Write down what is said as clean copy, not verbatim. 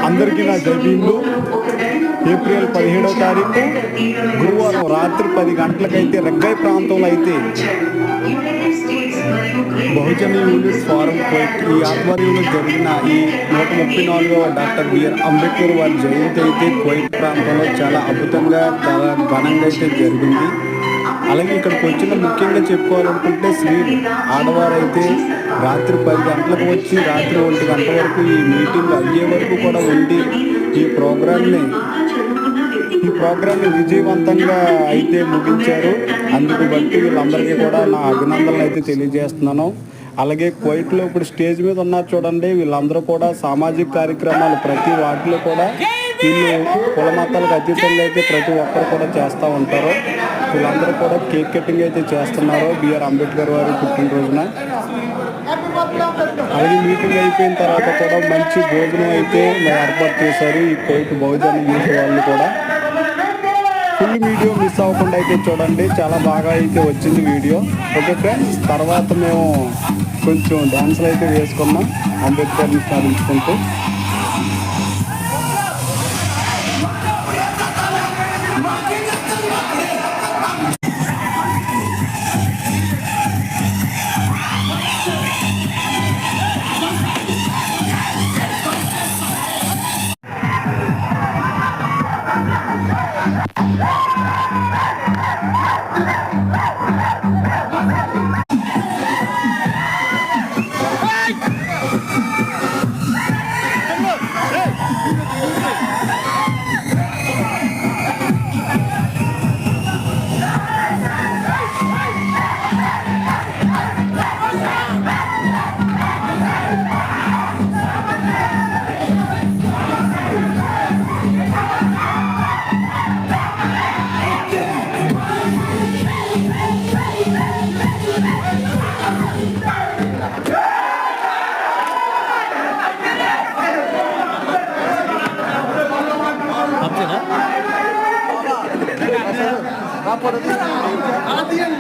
అందరికీ నా జై భీమ్లు. ఏప్రిల్ 17వ తారీఖు గురువారం రాత్రి 10 గంటలకైతే రెగ్గై ప్రాంతంలో అయితే బహుజన యూనిట్ ఫారం ఈ ఆధ్వర్యంలో జరిగిన ఈ 134వ డాక్టర్ బిఆర్ అంబేద్కర్ వారి జయంతి అయితే కోయిట్ ప్రాంతంలో చాలా అద్భుతంగా చాలా ఘనంగా అయితే జరిగింది. అలాగే ఇక్కడికి వచ్చిన ముఖ్యంగా చెప్పుకోవాలనుకుంటే స్త్రీ ఆడవారైతే రాత్రి 10 గంటలకు వచ్చి రాత్రి 1 గంట వరకు ఈ మీటింగ్ అయ్యే వరకు కూడా ఉండి ఈ ప్రోగ్రామ్ని విజయవంతంగా అయితే ముగించారు. అందుకు బట్టి వీళ్ళందరికీ కూడా నా అభినందనలు అయితే తెలియజేస్తున్నాను. అలాగే కువైట్లో ఇప్పుడు స్టేజ్ మీద ఉన్నారు చూడండి, వీళ్ళందరూ కూడా సామాజిక కార్యక్రమాలు ప్రతి వాటిలో కూడా వీళ్ళు కుల మతాలకు అతీతంగా అయితే ప్రతి ఒక్కరు కూడా చేస్తూ ఉంటారు. వీళ్ళందరూ కూడా కేక్ కటింగ్ అయితే చేస్తున్నారు బిఆర్ అంబేద్కర్ వారి పుట్టినరోజున. అలాగే మీటింగ్ అయిపోయిన తర్వాత కూడా మంచి భోజనం అయితే ఏర్పాటు చేశారు ఈ కోయిట్ బహుజన యూత్ వాళ్ళు కూడా. ఫుల్ వీడియో మిస్ అవ్వకుండా అయితే చూడండి, చాలా బాగా అయితే వచ్చింది వీడియో. ఓకే ఫ్రెండ్స్, తర్వాత మేము కొంచెం డ్యాన్సులు అయితే వేసుకున్నాం అంబేద్కర్ని స్మరించుకుంటూ.